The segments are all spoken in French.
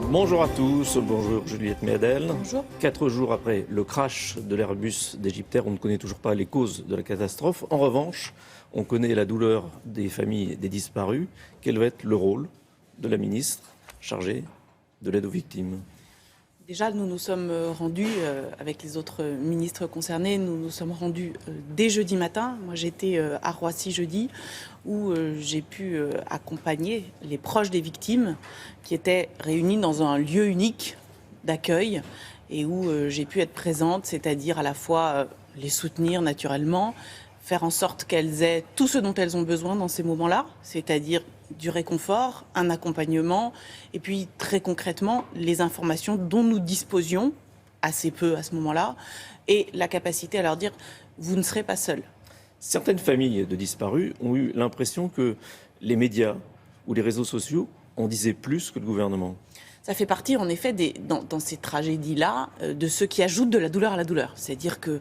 Bonjour à tous, bonjour Juliette Méadel. Bonjour. 4 jours après le crash de l'Airbus d'Égyptaire, on ne connaît toujours pas les causes de la catastrophe. En revanche, on connaît la douleur des familles des disparus. Quel va être le rôle de la ministre chargée de l'aide aux victimes ? Déjà, nous nous sommes rendus, avec les autres ministres concernés, nous nous sommes rendus dès jeudi matin. Moi, j'étais à Roissy jeudi, où j'ai pu accompagner les proches des victimes qui étaient réunis dans un lieu unique d'accueil et où j'ai pu être présente, c'est-à-dire à la fois les soutenir naturellement, faire en sorte qu'elles aient tout ce dont elles ont besoin dans ces moments-là, c'est-à-dire du réconfort, un accompagnement, et puis très concrètement, les informations dont nous disposions, assez peu à ce moment-là, et la capacité à leur dire « vous ne serez pas seuls ». Certaines familles de disparus ont eu l'impression que les médias ou les réseaux sociaux en disaient plus que le gouvernement. Ça fait partie, en effet, dans ces tragédies-là, de ceux qui ajoutent de la douleur à la douleur. C'est-à-dire que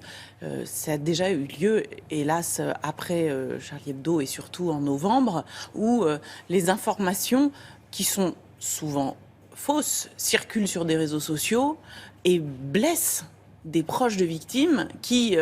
ça a déjà eu lieu, hélas, après Charlie Hebdo et surtout en novembre, où les informations qui sont souvent fausses circulent sur des réseaux sociaux et blessent des proches de victimes qui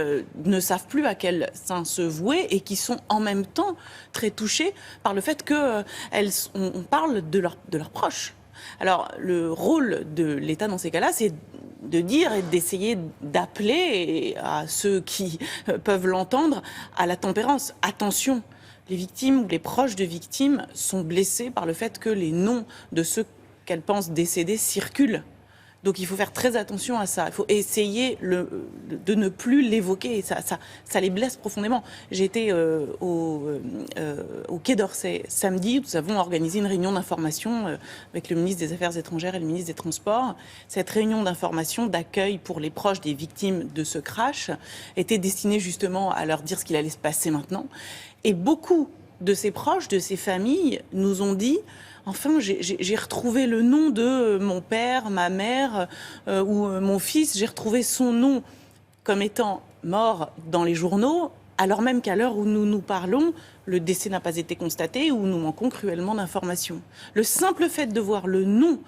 ne savent plus à quel sein se vouer et qui sont en même temps très touchés par le fait qu'on parle de leurs proches. Alors, le rôle de l'État dans ces cas-là, c'est de dire et d'essayer d'appeler à ceux qui peuvent l'entendre à la tempérance. Attention, les victimes ou les proches de victimes sont blessés par le fait que les noms de ceux qu'elles pensent décédés circulent. Donc il faut faire très attention à ça. Il faut essayer de ne plus l'évoquer. Ça les blesse profondément. J'étais au Quai d'Orsay samedi. Nous avons organisé une réunion d'information avec le ministre des Affaires étrangères et le ministre des Transports. Cette réunion d'information, d'accueil pour les proches des victimes de ce crash était destinée justement à leur dire ce qu'il allait se passer maintenant. Et beaucoup de ces proches, de ces familles, nous ont dit... Enfin, j'ai retrouvé le nom de mon père, ma mère ou mon fils. J'ai retrouvé son nom comme étant mort dans les journaux, alors même qu'à l'heure où nous nous parlons, le décès n'a pas été constaté ou nous manquons cruellement d'informations. Le simple fait de voir le nom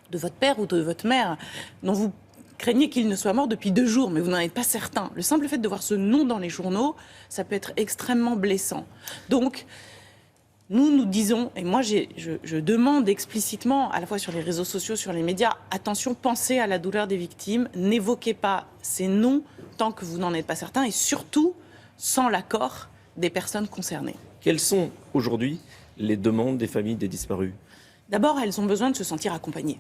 de votre père ou de votre mère, dont vous craignez qu'il ne soit mort depuis 2 jours, mais vous n'en êtes pas certain. Le simple fait de voir ce nom dans les journaux, ça peut être extrêmement blessant. Donc, nous disons, et moi je demande explicitement, à la fois sur les réseaux sociaux, sur les médias, attention, pensez à la douleur des victimes, n'évoquez pas ces noms tant que vous n'en êtes pas certain, et surtout sans l'accord des personnes concernées. Quelles sont aujourd'hui les demandes des familles des disparus ? D'abord, elles ont besoin de se sentir accompagnées.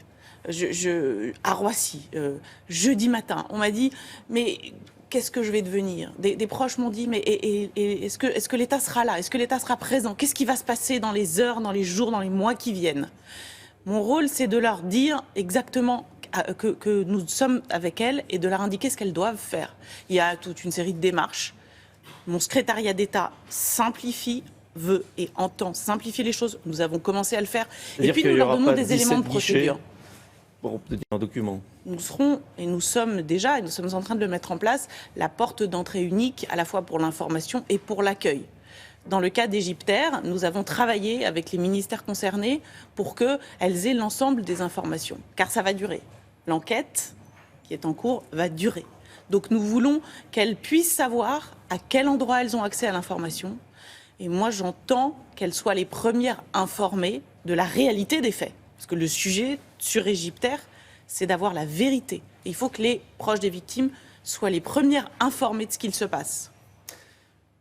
À Roissy, jeudi matin, on m'a dit, mais... qu'est-ce que je vais devenir ? Des proches m'ont dit, mais est-ce que l'État sera là ? Est-ce que l'État sera présent ? Qu'est-ce qui va se passer dans les heures, dans les jours, dans les mois qui viennent ? Mon rôle, c'est de leur dire exactement que nous sommes avec elles et de leur indiquer ce qu'elles doivent faire. Il y a toute une série de démarches. Mon secrétariat d'État simplifie, veut et entend simplifier les choses. Nous avons commencé à le faire. Et puis nous leur donnons des éléments de procédure. Pour obtenir un document. Nous serons, et nous sommes déjà, et nous sommes en train de le mettre en place, la porte d'entrée unique, à la fois pour l'information et pour l'accueil. Dans le cas d'Égyptaire, nous avons travaillé avec les ministères concernés pour qu'elles aient l'ensemble des informations. Car ça va durer. L'enquête qui est en cours va durer. Donc nous voulons qu'elles puissent savoir à quel endroit elles ont accès à l'information. Et moi, j'entends qu'elles soient les premières informées de la réalité des faits. Parce que le sujet sur Égyptaire, c'est d'avoir la vérité. Et il faut que les proches des victimes soient les premières informées de ce qu'il se passe.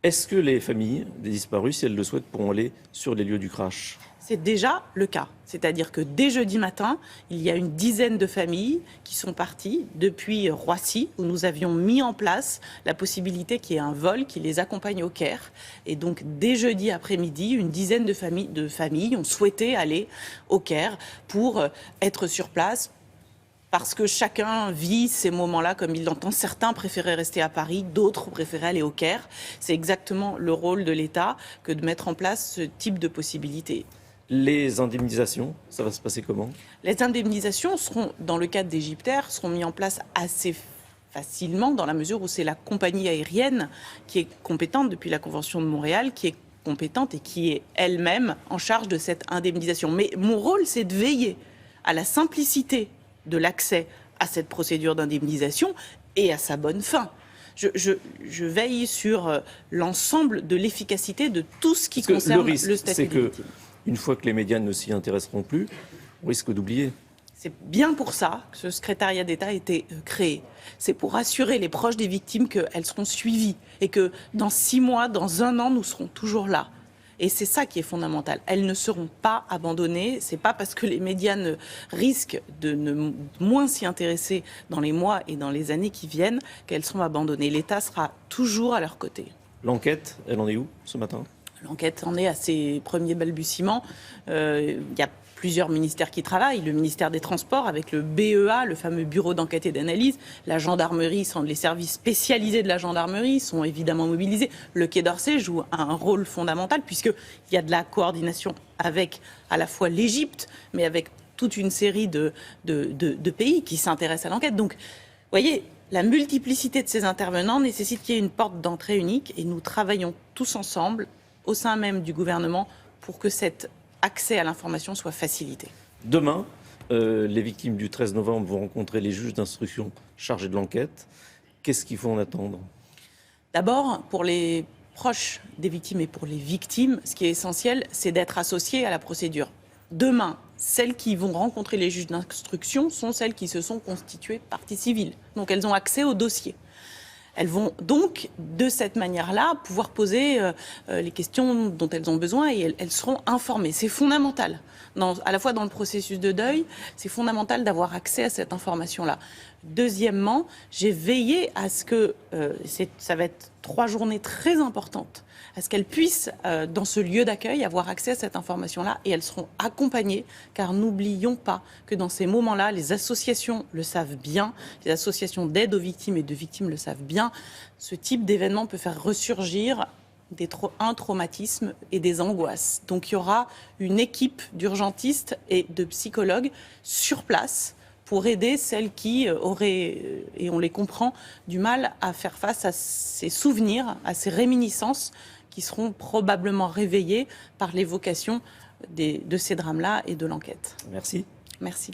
Est-ce que les familles des disparus, si elles le souhaitent, pourront aller sur les lieux du crash ? C'est déjà le cas. C'est-à-dire que dès jeudi matin, il y a une dizaine de familles qui sont parties depuis Roissy, où nous avions mis en place la possibilité qu'il y ait un vol qui les accompagne au Caire. Et donc, dès jeudi après-midi, une dizaine de familles ont souhaité aller au Caire pour être sur place, parce que chacun vit ces moments-là comme il l'entend. Certains préféraient rester à Paris, d'autres préféraient aller au Caire. C'est exactement le rôle de l'État que de mettre en place ce type de possibilités. Les indemnisations, ça va se passer comment ? Les indemnisations seront, dans le cadre d'Égyptaire, seront mises en place assez facilement, dans la mesure où c'est la compagnie aérienne qui est compétente depuis la Convention de Montréal, qui est compétente et qui est elle-même en charge de cette indemnisation. Mais mon rôle, c'est de veiller à la simplicité de l'accès à cette procédure d'indemnisation et à sa bonne fin. Je veille sur l'ensemble de l'efficacité de tout ce qui concerne le risque, le statut c'est des victimes. Une fois que les médias ne s'y intéresseront plus, on risque d'oublier. C'est bien pour ça que ce secrétariat d'État a été créé. C'est pour assurer les proches des victimes qu'elles seront suivies et que dans 6 mois, dans 1 an, nous serons toujours là. Et c'est ça qui est fondamental. Elles ne seront pas abandonnées. C'est pas parce que les médias risquent de moins s'y intéresser dans les mois et dans les années qui viennent qu'elles seront abandonnées. L'État sera toujours à leur côté. L'enquête, elle en est où ce matin ? L'enquête en est à ses premiers balbutiements. Il y a plusieurs ministères qui travaillent. Le ministère des Transports avec le BEA, le fameux bureau d'enquête et d'analyse. La gendarmerie, les services spécialisés de la gendarmerie sont évidemment mobilisés. Le Quai d'Orsay joue un rôle fondamental puisqu'il y a de la coordination avec à la fois l'Égypte, mais avec toute une série de pays qui s'intéressent à l'enquête. Donc, vous voyez, la multiplicité de ces intervenants nécessite qu'il y ait une porte d'entrée unique et nous travaillons tous ensemble au sein même du gouvernement pour que cet accès à l'information soit facilité. Demain, les victimes du 13 novembre vont rencontrer les juges d'instruction chargés de l'enquête. Qu'est-ce qu'il faut en attendre ? D'abord, pour les proches des victimes et pour les victimes, ce qui est essentiel, c'est d'être associés à la procédure. Demain, celles qui vont rencontrer les juges d'instruction sont celles qui se sont constituées partie civile. Donc elles ont accès au dossier. Elles vont donc, de cette manière-là, pouvoir poser les questions dont elles ont besoin et elles seront informées. C'est fondamental. À la fois dans le processus de deuil, c'est fondamental d'avoir accès à cette information-là. Deuxièmement, j'ai veillé à ce que, ça va être 3 journées très importantes, à ce qu'elles puissent, dans ce lieu d'accueil, avoir accès à cette information-là et elles seront accompagnées, car n'oublions pas que dans ces moments-là, les associations le savent bien, les associations d'aide aux victimes et de victimes le savent bien, ce type d'événement peut faire ressurgir un traumatisme et des angoisses. Donc il y aura une équipe d'urgentistes et de psychologues sur place pour aider celles qui auraient, et on les comprend, du mal à faire face à ces souvenirs, à ces réminiscences qui seront probablement réveillées par l'évocation de ces drames-là et de l'enquête. Merci. Merci.